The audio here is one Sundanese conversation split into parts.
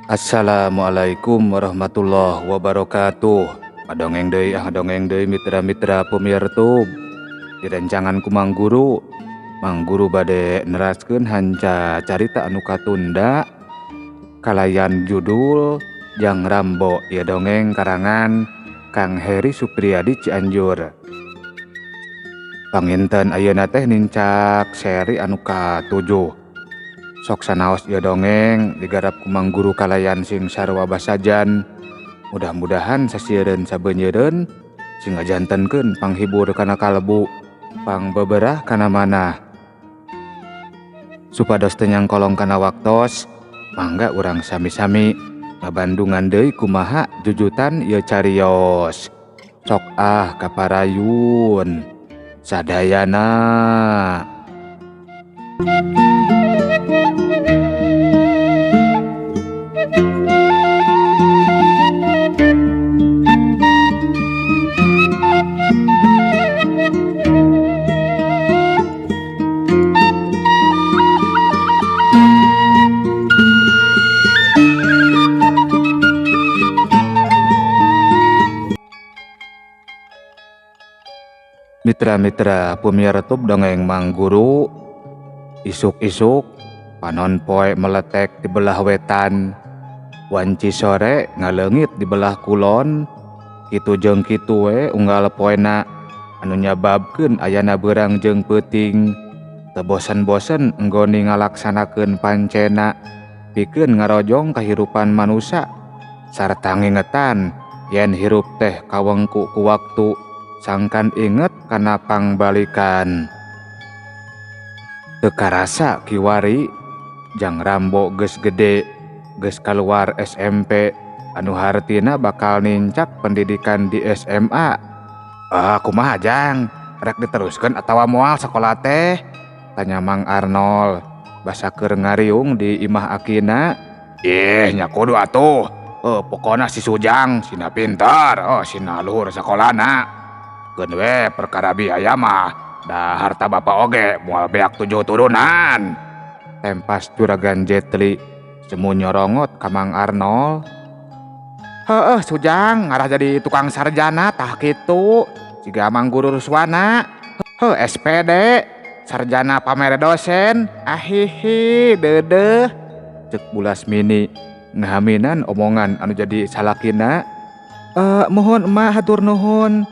Assalamualaikum warahmatullahi wabarakatuh. Dongeng deui mitra-mitra pemirsa. Direncangan ku Mang Guru. Mang Guru bade neraskeun hanca carita anu katunda kalayan judul Jang Rambo. Ieu dongeng karangan Kang Heri Supriyadi Cianjur. Panginten ayeuna teh nincak seri anu ka-7. Sok sanaos ieu dongeng digarap ku Mang Guru kalayan sing sarua basajan. Mudah-mudahan sasieun sabeunyeun sing ngajantenkeun panghibur kana kalbu, pangbeberah kana manah. Supados teu nyangkolong kana waktos, mangga urang sami-sami ngabandungan deui kumaha jujutan ieu carios. Sok kaparayun sadayana. Mitra-mitra pemirsa dongeng Mang Guru. Isuk-isuk panon poe meletek di belah wetan, wanci sore ngaleungit di belah kulon. Kitu jeung kitu we unggal poena anu nyababkeun ayana beurang jeung peuting teu bosen-bosen enggoni ngalaksanakeun pancena pikeun ngarojong kahirupan manusia sarta ngingetan yen hirup teh kawengku ku waktu sangkan inget kana pangbalikan. Teu karasa kiwari Jang Rambo geus gede, geus kaluar SMP anu hartina bakal nincak pendidikan di SMA. Kumaha Jang? Rek diteruskeun atawa moal sakola teh? Tanya Mang Arnold basa keur ngariung di imah akina. Nya kudu atuh. Pokona si Sujang sina pinter, sina luhur sakolana. Geun we perkara biaya mah da harta bapa oge moal beak 7 turunan. Tempas juragan Jetli semu nyorongot ka Mang Arnold. Sujang ngarah jadi tukang sarjana tah kitu jiga Mang Guru Ruswana. SPD sarjana pamere dosen. Ahihi deudeuh ceuk bulas mini ngahaminan omongan anu jadi salakina. Mohon emah hatur nuhun.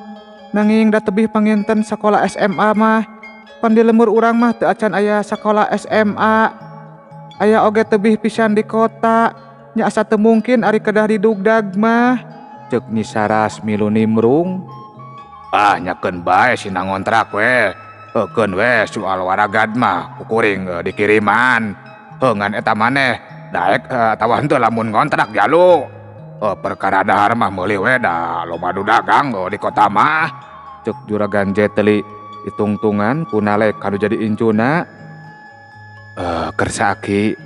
Nanging da tebih panginten sakola SMA mah pan di lemur urang mah teu acan aya sakola SMA. Aya oge tebih pisan di kota, nya asa teu mungkin ari kedah didugdag mah, ceuk Nyi Saras milu nimrung. Nyakeun bae sina ngontrak we. Keun we soal waragad mah kukuring dikiriman. Ngan eta maneh daek atawa henteu lamun ngontrak jalu. Perkara dahar mah meuli we da loba nu dagang di kota mah, ceuk juragan Jetli ditungtungan ku nalek kanu jadi incuna. Kersa Aki,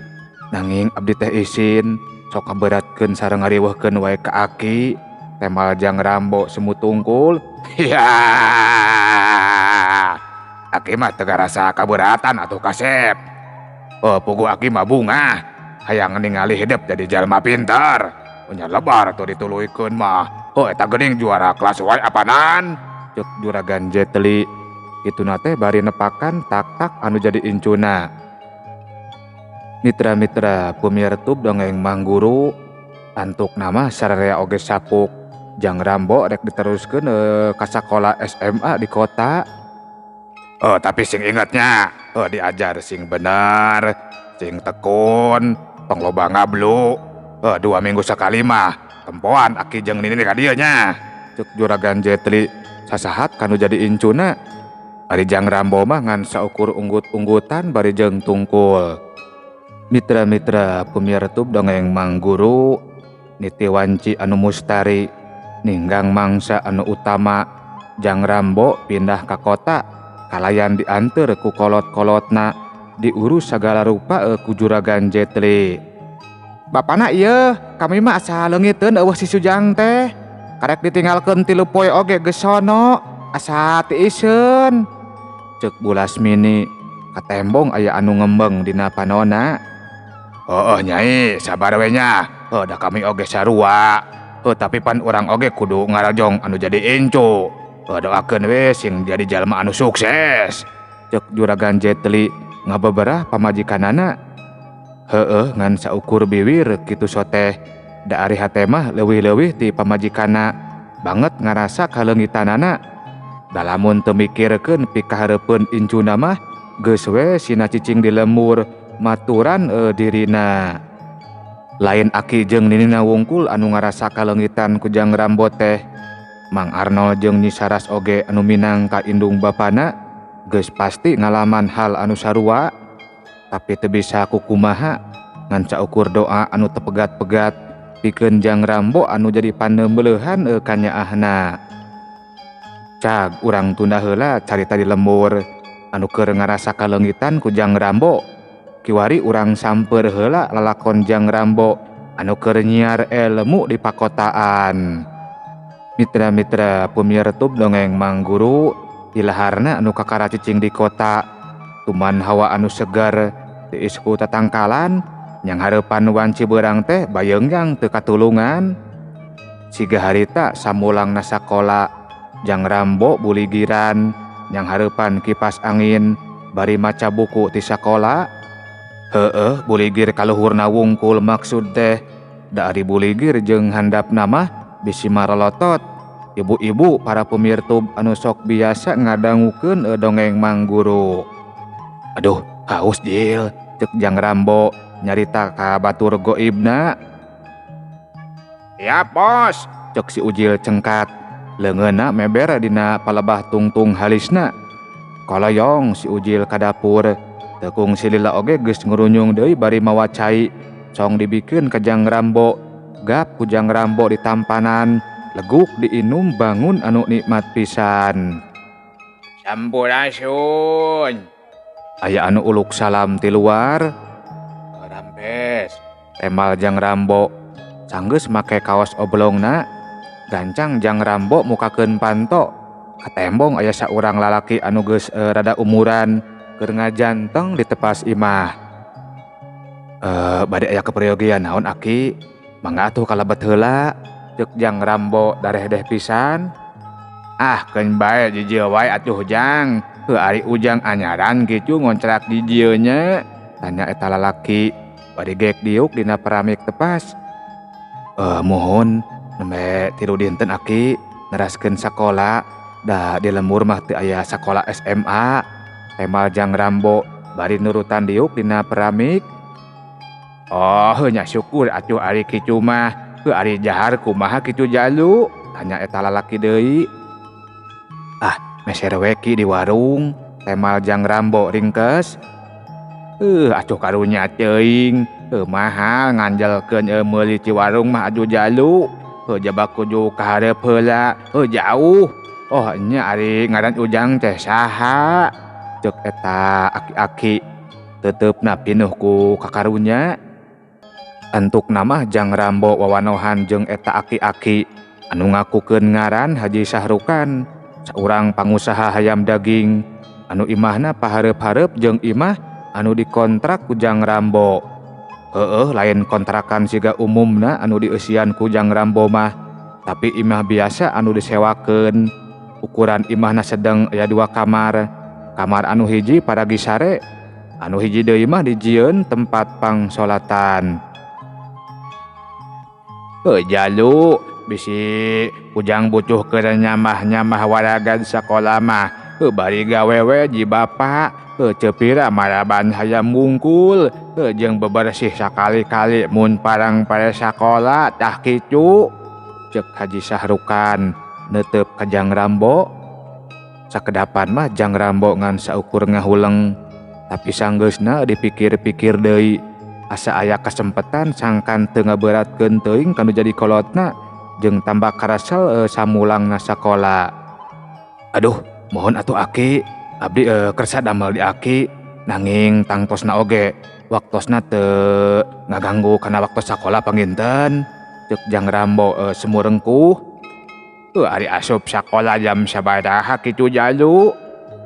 nanging abdi teh isin sok kaberatkeun sareng ngariweuhkeun wae ka Aki. Temal Jang Rambo semu tungkul. Aki mah teu ngarasa kaberatan atuh kasep. Pugu Aki mah bunga hayang ningali hidup jadi jalma pinter. Nya lebar tuh dituluykeun mah. Eta geuning juara kelas wae apanan, ceuk juragan Jetli. Kituna teh bari nepakan tak-tak anu jadi incuna. Mitra-mitra pemirsa dongeng Mang Guru. Antuk nama sararea oge sapuk Jang Rambo rek diteruskeun ka sakola SMA di kota. Tapi sing ingetnya diajar sing bener, sing tekun, tong loba ngablu. 2 minggu sekali mah tempoan Aki jeung nini ka dieu nya, ceuk juragan Jetli sasahat kanu jadi incuna. Ari Jang Rambo mah ngan saukur unggut-unggutan bari jeung tungkul. Mitra-mitra pemirsa dongeng Mang Guru. Niti wanci anu mustari ninggang mangsa anu utama Jang Rambo pindah ka kota kalayan dianteur ku kolot-kolotna, diurus sagala rupa ku juragan Jetli. Bapana ieu kami mah asa leungiteun eueuh si Sujang teh. Karek ditinggalkeun 3 poe oge geus sono, asa tiiseun, ceuk bulas mini. Katembong aya anu ngembeng dina panona. Nyai sabar we nya. Da kami oge sarua. Tapi pan urang oge kudu ngarajong anu jadi incu. Doakeun we sing jadi jalma anu sukses. Cek Juragan Jetli ngabeberah pamajikanana. Ngan saukur biwir kitu soteh. Da ari hate mah leuwih-leuwih ti pamajikana banget ngarasa kaleungitanana. Da lamun teu mikirkeun pikahareupeun incuna mah geus we sina cicing di lemur maturan dirina. Lain Aki jeung Ninina wungkul anu ngarasa kaleungitan ku Jang Rambo teh. Mang Arnold jeung Nyi Saras oge anu minangka indung bapana geus pasti ngalaman hal anu sarua. Tapi teu bisa kukumaha ngan saukur doa anu teu pegat-pegat pikeun Jang Rambo anu jadi paneumeulehan ka nyaahna. Cag urang tunda heula carita di lembur anu keur ngarasa kaleungitan ku Jang Rambo. Kiwari urang samper heula lalakon Jang Rambo anu keur nyiar ilmu di pakotaan. Mitra-mitra pemirtub dongeng Mang Guru, ilaharna anu kakara cicing di kota tuman hawa anu segar tiis ku tatangkalan nyang hareupan wanci beurang teh bayeungjang teu katulungan. Siga harita samulangna sakola Jang Rambo buligiran nyang hareupan kipas angin bari maca buku ti sakola. Buligir kaluhurna wungkul maksud teh da ari buligir jeung handapna mah bisi marolotot. Ibu-ibu para pemirtub anu sok biasa ngadangukeun dongeng Mang Guru. Aduh, haus Jil, cek Jang Rambo nyarita ka batur goibna. Ya bos, cek si Ujil cengkat. Leungeunna meber dina palebah tungtung halisna. Koloyong si Ujil ka dapur. Tekung si Lila oge geus ngurunyung deui bari mawa cai cong dibikeun ka Jang Rambo. Gap ku Jang Rambo di tampanan, leguk diinum bangun anu nikmat pisan. Sampurasun. Aya anu uluk salam ti luar. Rampes. Temal Jang Rambo. Sanggeus make kaos oblongna. Gancang Jang Rambo mukakeun panto. Katembong aya saurang lalaki anu geus rada umuran. Keur ngajanteng di tepas imah. Bade aya keperyogian naon Aki? Mangga atuh kalebet heula. Cek Jang Rambo darehdeh pisan. Keun bae di dieu wae atuh Jang. Ari ujang anyaran kitu ngontrak di dieu nya. Tanya eta lalaki. Bade geek diuk dina paramik tepas. Mohon nembe tilu dinten Aki neraskeun sakola. Da di lembur mah teu aya sakola SMA. Temal Jang Rambo bari nurutan diuk dina paramik. Nya syukur atuh ari kitu mah. Ari jahar kumaha kitu jalu? Tanya eta lalaki deui. Meser weki di warung. Temal Jang Rambo ringkes. Atuh karunya teuing. Mahal nganjelkeun meuli ti warung mah atuh jalu. Jabak kudu kaharep heula. Jauh. Nya ari ngaran ujang teh saha? Cek eta aki-aki teteupna pinuh ku kakarunya. Antuk namah Jang Rambo wawanohan jeung eta aki-aki anu ngakukeun ngaran Haji Sahrukan, saurang pangusaha hayam daging anu imahna pahareup-hareup jeung imah anu dikontrak ku Jang Rambo. Lain kontrakan siga umumna anu dieusian ku Jang Rambo mah, tapi imah biasa anu disewakeun. Ukuran imahna sedeng aya 2 kamar. Kamar anu hiji paragi sare, anu hiji deui mah dijieun tempat pangsolatan. Jalu bisi ujang butuh keur nyamah-nyamah waragad sakola mah. Bari gawe we ji bapa. Cepira maraban hayam wungkul. Jeung bebersih sakali-kali mun parang pare sakola tah kitu. Cek Haji Sahrukan neuteup ka Jang Rambo. Sakedapan mah Jang Rambo ngan saukur ngahuleng. Tapi sanggeusna dipikir-pikir deui. Asa aya kasempetan sangkan teu ngaberatkeun teuing kanu jadi kolotna jeung tambah karasel samulangna sakola. Aduh, mohon atuh Aki. Abdi kersa damel di Aki. Nanging tangtosna oge waktosna teu ngaganggu kana waktu sakola panginten. Cek Jang Rambo semurengkuh. Ari asup sakola jam sabaraha kitu jalu?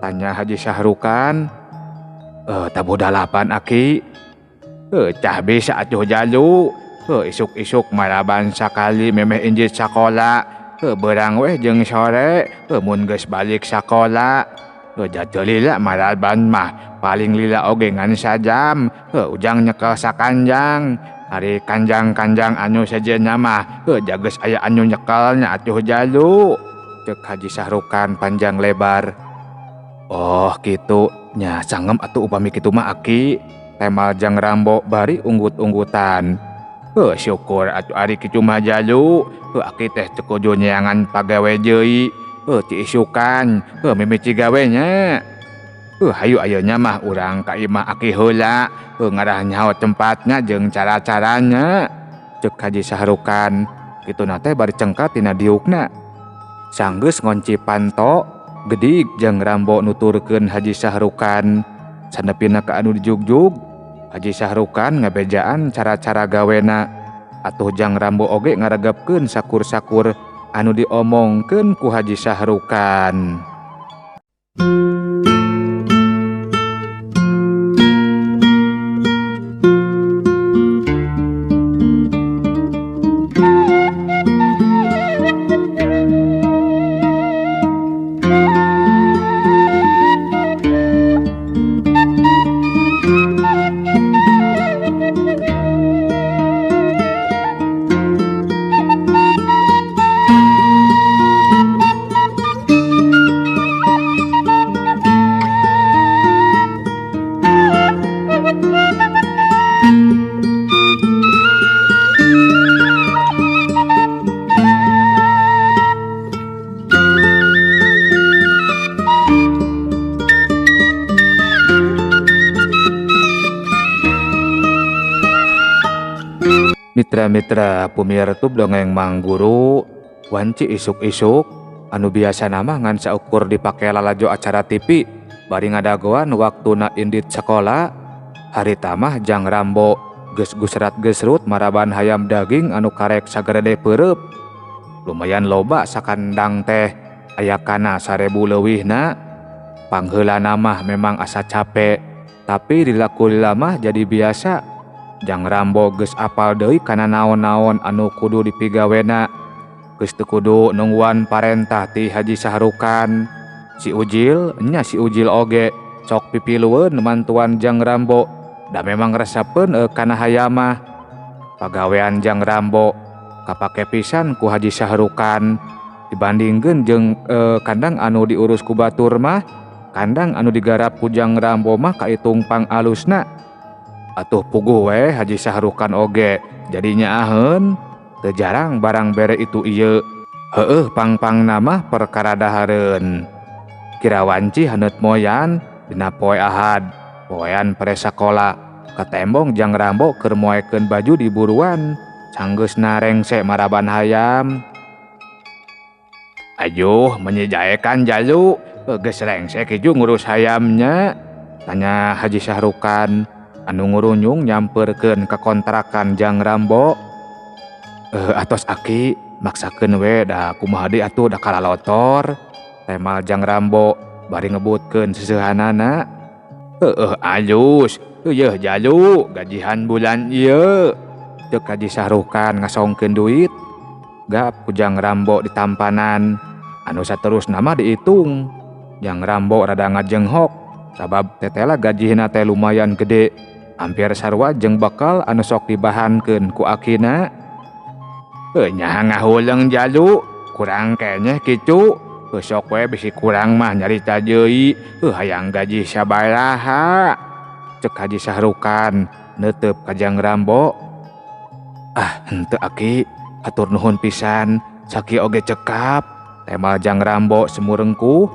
Tanya Haji Sahrukan. Tabu 8 Aki. Cah bisa atuh jalu. Isuk-isuk maraban sakali memeh injit sakola. Berang weh jeung sore mun geus balik sakola. Jatuh lila maraban mah paling lila oge ngan sajam. Ujang nyekel sakanjang. Hari kanjang-kanjang anu sejenna mah jageus aya anu nyekelnya atuh jalu. Cek Haji Sahrukan panjang lebar. Oh kitu nya sangem atuh upami kitu mah Aki. Temal Jang Rambo bari unggut-unggutan. Syukur atuh ari kitu mah jalu. Aki teh teu kudu nyeangan pagawe deui. Ti isukan mimiti gawe nya. Hayu ayeuna mah urang ka imah Aki heula. Ngarah nyaho tempatnya jeung cara-caranya. Cek Haji Sahrukan. Kituna teh bari cengkat tina diukna. Sanggeus ngonci panto, gedig Jang Rambo nuturkeun Haji Sahrukan. Sanepina ka anu dijugjug, Haji Sahrukan ngabejaan cara-cara gawena. Atuh Jang Rambo oge ngaregepkeun sakur-sakur anu diomongkeun ku Haji Sahrukan. Mitra-mitra pumiartub dongeng Mang Guru. Wanci isuk-isuk anu biasa nama ngan saukur dipake lalajo acara TV bari ngadagoan waktuna indit sekolah. Hari tamah Jang Rambo geus gusrat gesrut maraban hayam daging anu karek sagerede peureup. Lumayan loba sakandang teh aya kana 1000 leuwihna. Pangheulana mah memang asa capek, tapi dilaku lama jadi biasa. Jang Rambo geus apal deui kana naon-naon anu kudu dipigawena. Geus teu kudu nungguan parentah ti Haji Sahrukan. Si Ujil oge sok pipilueun mantuan Jang Rambo. Da memang resepkeun kana hayamah. Pagawean Jang Rambo kapake pisan ku Haji Sahrukan dibandingkeun jeung kandang anu diurus ku batur mah. Kandang anu digarap ku Jang Rambo mah kaitung pang alusna. Atuh puguh we Haji Sahrukan oge jadinya aheun. Teu jarang barang bere itu ieu. Heueuh pang-pang nama perkara dahareun. Kira wanci haneut moyan dina poe Ahad. Poean pare sakola. Katembong Jang Rambo keur moekeun baju di buruan. Sanggeusna rengse maraban hayam. Ajuh menyejaekan jalu. Geus rengse kitu ngurus hayamnya. Tanya Haji Sahrukan. Anu ngurunyung nyamperkeun ke kontrakan Jang Rambo. Atos Aki maksakeun we da kumaha deui atuh da kalalotor. Temal Jang Rambo bari ngebutkeun seseuhanana. Alus yeuh jalu gajihan bulan ieu. Cek Haji Sahrukan ngasongkeun duit. Gap ku Jang Rambo ditampanan. Anu saterusna mah diitung. Jang Rambo rada ngajenghok sabab tetela gajina teh lumayan gede. Hampir sarua jeung bekal anu sok dibahankeun ku akina. Nya ngahuleung jalu, kurang keneh kitu. Sok we bisi kurang mah nyarita deui. Hayang gaji sabaraha? Cek Haji Sahrukan neuteup ka Jang Rambo. Henteu Aki, hatur nuhun pisan, saki oge cekap. Temal Jang Rambo semurengkuh.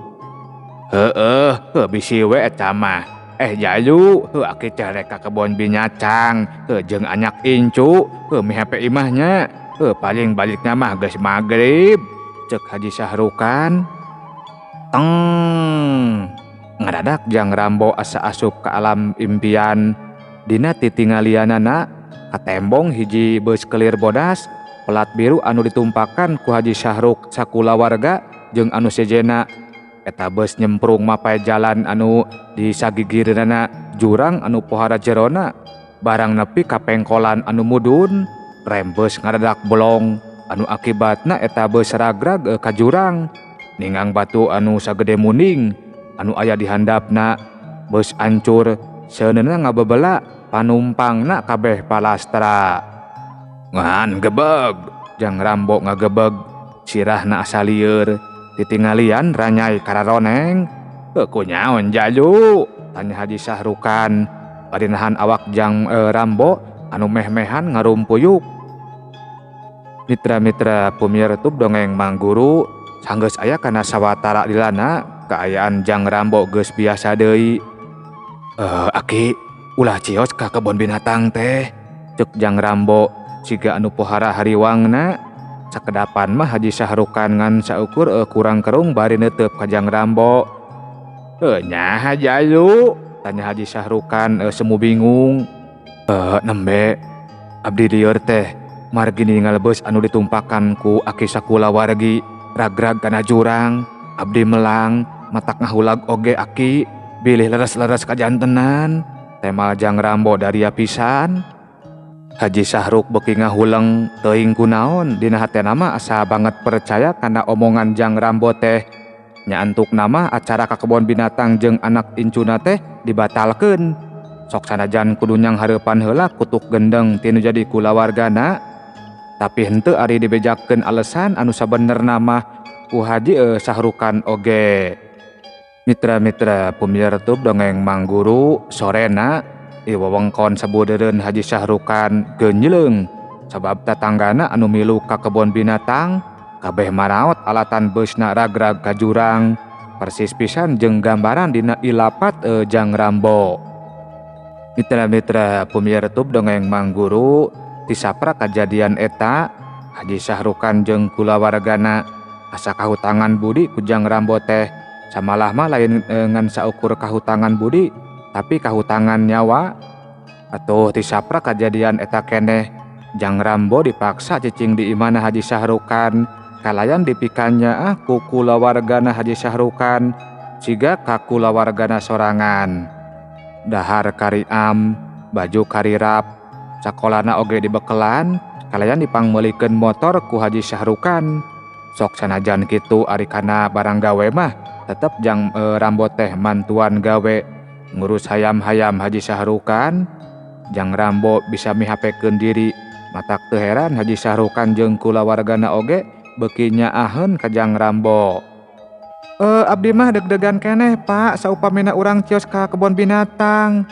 Bisi we eta mah. Jalu, Aki teh rek ka kebon binatang, jeung anyak incu, mihape imahnya, paling balikna mah geus magrib. Cek Haji Sahrukan. Teng. Ngadadak Jang Rambo asa asup ka alam impian. Dina titingalianana katembong hiji beus kelir bodas, pelat biru anu ditumpakan ku Haji Sahruk sakulawarga jeung anu sejena. Eta beus nyemprung mapai jalan anu disagigireunana jurang anu pohara jerona. Barang nepi ka pengkolan anu mudun, rembes ngadadak bolong anu akibatna eta beus ragrag ka jurang. Ningang batu anu sagede muning anu aya di handapna beus ancur seuneuna ngabebela panumpangna kabeh palastra. Ngan gebeg, Jang Rambo ngagebeg, sirahna asa lieur, titingalian ranyai kararoneng. Kunaon jalu? Tanya Haji Sahrukan, bari nahan awak Jang Rambo anu meh-mehan ngarumpuyuk. Mitra-mitra pumiar YouTube dongeng Mang Guru, sanggeus aya kana sawatara dilana kaayaan Jang Rambo geus biasa deui. Aki, ulah cios ka kebon binatang teh, cek Jang Rambo siga anu pohara hariwangna. Sakedapan mah Haji Sahrukan ngan saukur kurang kerung bari neuteup ka Jang Rambo. Nyaha jalu? Tanya Haji Sahrukan semu bingung. Nembe abdi lieur teh margi ningal beus anu ditumpakan ku aki sakulawargi ragrag kana jurang. Abdi melang matak ngahulag oge aki bilih leres-leres kajantenan. Temal Jang Rambo daria pisan. Haji Sahruk beuki ngahuleng teuing kunaon dina hatena mah asa banget percaya kana omongan Jang Rambo teh. Nya antuk nama acara ka kebon binatang jeung anak incuna teh dibatalkeun. Sok sanajan kudu nyang hareupan heula kutuk gendeng tinu jadi kulawargana, tapi henteu ari dibejakeun alesan anu sabenerna mah ku Haji Sahrukan oge. Mitra-mitra pumiar YouTube dongeng Mang Guru, sorena wewengkon sabudeureun Haji Sahrukan geunjleung sabab tatanggana anu milu ka kebon binatang kabeh maraot alatan beusna ragrag ka jurang, persis pisan jeung gambaran dina ilapat Jang Rambo. Mitra-mitra pumiar YouTube dongeng Mang Guru, ti sapra kajadian eta Haji Sahrukan jeung kulawargana asa kahutangan budi ku Jang Rambo teh. Samalah mah lain ngan saukur kahutangan budi, tapi kahutangan nyawa. Atuh ti sapra kajadian eta keneh Jang Rambo dipaksa cicing di imana Haji Sahrukan kalayan dipikannya ku kulawargana Haji Sahrukan siga ka kulawargana sorangan. Dahar kariam, baju karirap, sakolana oge dibekelan kalayan dipangmeulikeun motor ku Haji Sahrukan. Sok sanajan kitu ari kana barang gawe mah tetep Jang Rambo teh mantuan gawe ngurus hayam-hayam Haji Sahrukan. Jang Rambo bisa mihapekeun diri, matak teu heran Haji Sahrukan jeung kulawargana oge beuki nyaaheun ka Jang Rambo. Abdi mah deg-degan keneh Pak saupamina urang cios ka kebon binatang.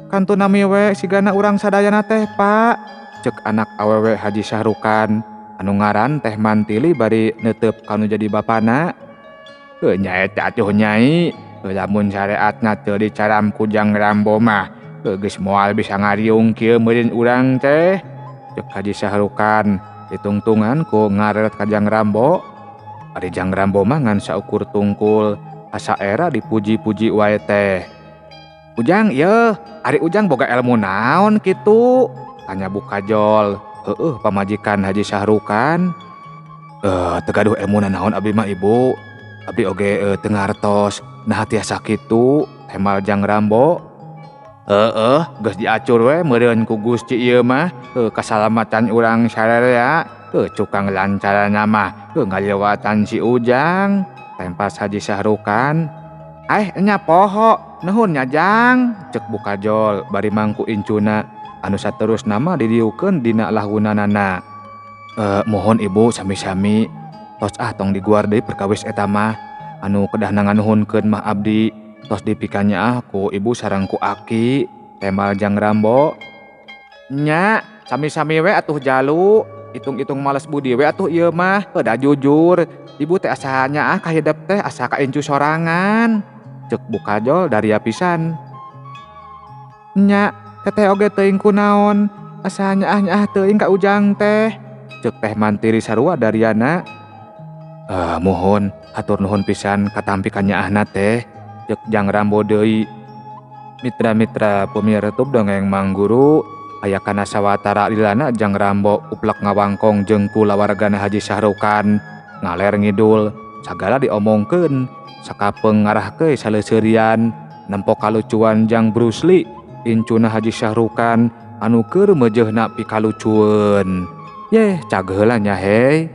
Kantu nami we sigana urang sadayana teh Pak, cek anak awewe Haji Sahrukan anu ngaran Teh Mantili bari neuteup kanu jadi bapana. Nya eta atuh Nyai, lamun syariatna teu dicaram ku Jang Rambo mah geus moal bisa ngariung kieu meureun urang teh, cek Haji Sahrukan ditungtungan ku ngareret ka Jang Rambo. Ari Jang Rambo mah ngan saukur tungkul asa era dipuji-puji wae teh. Ujang ieu, ari Ujang boga ilmu naon kitu? Tanya Bu Kajol. Heueuh pamajikan Haji Sahrukan. Teu gaduh ilmuna naon abdi mah Ibu. Abdi oge teu ngartos nah tiasa kitu, temal Jang Rambo. Geus diacur we meureun ku Gusti ieu mah kasalamatan urang sarerea. Cukang lancarana mah ngalewatan si Ujang, tempas Haji Sahrukan. Nya poho, nuhun nya Jang, cek Bu Kajol bari mangku incuna anu saterus nama didiukeun dina lahunanana. Mohon Ibu sami-sami tos tong diguar deui perkawis eta mah anu kedah nganuhunkeun mah abdi tos dipikanya ku Ibu sareng ku Aki, temal Jang Rambo. Nya sami-sami we atuh jalu, itung-itung males budi we atuh ieu mah, da jujur Ibu teh asanya kahidep teh asa kaincu sorangan, cek Bu Kajol daria pisan. Nya teteh oge teuing kunaon asanya teuing ka Ujang teh, cek Teh Mantiri sarua dariana. Mohon hatur nuhun pisan katampi ka nyaahna teh, cek Jang Rambo deui. Mitra-mitra pumiar YouTube dongeng Mang Guru, aya kana sawatara dilana Jang Rambo uplek ngawangkong jeung kulawargana Haji Sahrukan ngaler ngidul sagala diomongkeun sakapeung ngarahkeun saleuseurian nempo kalucuan Jang Bruce Lee incuna Haji Sahrukan anu keur meujeuhna pikalucueun. Yeh, cageulah nya hei.